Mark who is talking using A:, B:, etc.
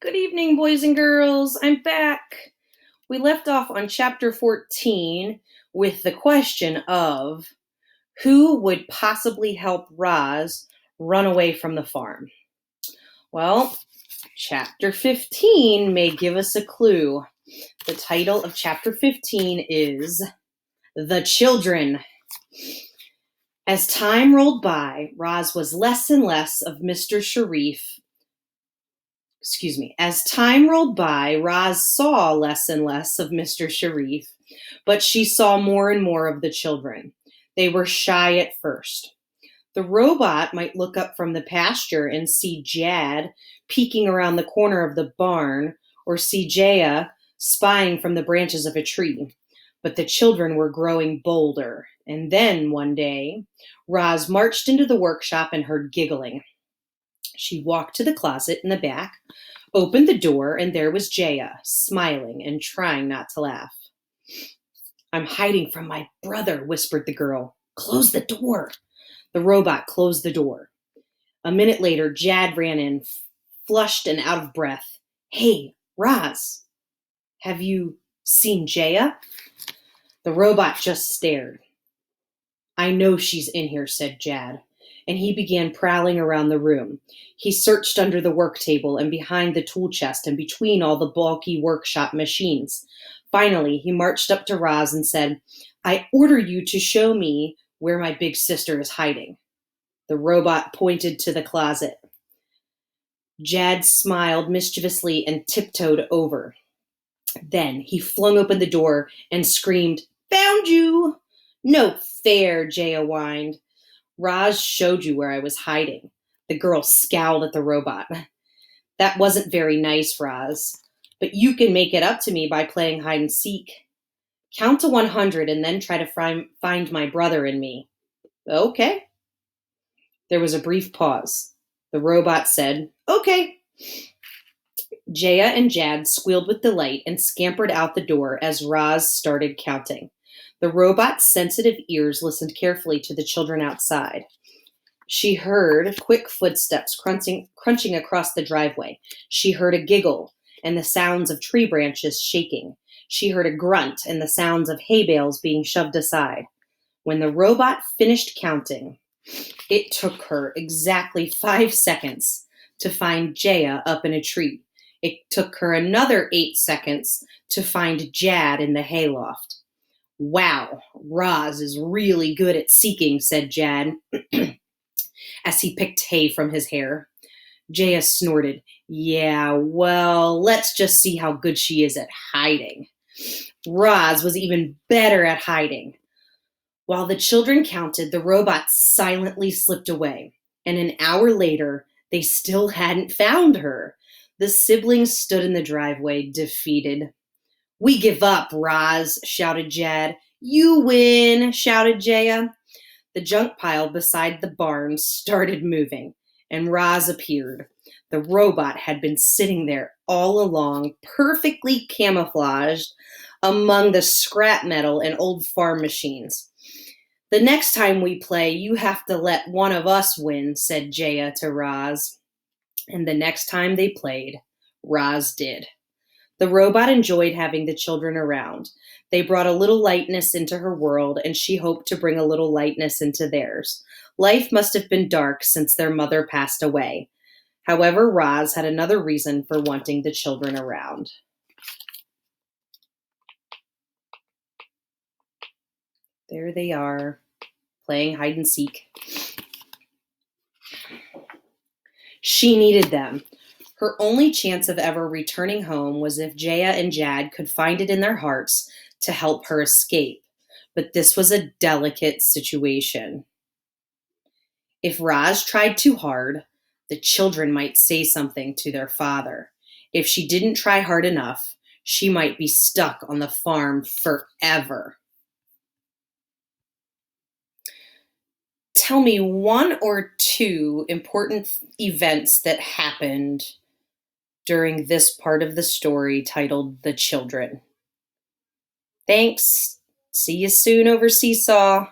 A: Good evening, boys and girls. I'm back. We left off on chapter 14 with the question of who would possibly help Roz run away from the farm? Well, chapter 15 may give us a clue. The title of chapter 15 is The Children. As time rolled by, Roz was less and less of Mr. Sharif. As time rolled by, Roz saw less and less of Mr. Sharif, but she saw more and more of the children. They were shy at first. The robot might look up from the pasture and see Jad peeking around the corner of the barn, or see Jaya spying from the branches of a tree. But the children were growing bolder, and then one day, Roz marched into the workshop and heard giggling. She walked to the closet in the back, opened the door, and there was Jaya, smiling and trying not to laugh. "I'm hiding from my brother," whispered the girl. "Close the door." The robot closed the door. A minute later, Jad ran in, flushed and out of breath. "Hey, Roz, have you seen Jaya?" The robot just stared. "I know she's in here," said Jad, and he began prowling around the room. He searched under the work table and behind the tool chest and between all the bulky workshop machines. Finally, he marched up to Roz and said, "I order you to show me where my big sister is hiding." The robot pointed to the closet. Jad smiled mischievously and tiptoed over. Then he flung open the door and screamed, "Found you!" "No fair," Jaya whined. "Roz showed you where I was hiding." The girl scowled at the robot. "That wasn't very nice, Roz. But you can make it up to me by playing hide and seek. Count to 100 and then try to find my brother and me." "Okay." There was a brief pause. The robot said, "Okay." Jaya and Jad squealed with delight and scampered out the door as Roz started counting. The robot's sensitive ears listened carefully to the children outside. She heard quick footsteps crunching across the driveway. She heard a giggle and the sounds of tree branches shaking. She heard a grunt and the sounds of hay bales being shoved aside. When the robot finished counting, it took her exactly 5 seconds to find Jaya up in a tree. It took her another 8 seconds to find Jad in the hayloft. "Wow, Roz is really good at seeking," said Jad as he picked hay from his hair. Jaya snorted. "Yeah, well, let's just see how good she is at hiding." Roz was even better at hiding. While the children counted, the robot silently slipped away, and an hour later, they still hadn't found her. The siblings stood in the driveway, defeated. "We give up, Roz," shouted Jad. "You win," shouted Jaya. The junk pile beside the barn started moving, and Roz appeared. The robot had been sitting there all along, perfectly camouflaged among the scrap metal and old farm machines. "The next time we play, you have to let one of us win," said Jaya to Roz. And the next time they played, Roz did. The robot enjoyed having the children around. They brought a little lightness into her world, and she hoped to bring a little lightness into theirs. Life must have been dark since their mother passed away. However, Roz had another reason for wanting the children around. There they are, playing hide and seek. She needed them. Her only chance of ever returning home was if Jaya and Jad could find it in their hearts to help her escape. But this was a delicate situation. If Roz tried too hard, the children might say something to their father. If she didn't try hard enough, she might be stuck on the farm forever. Tell me one or two important events that happened during this part of the story titled The Children. Thanks. See you soon over Seesaw.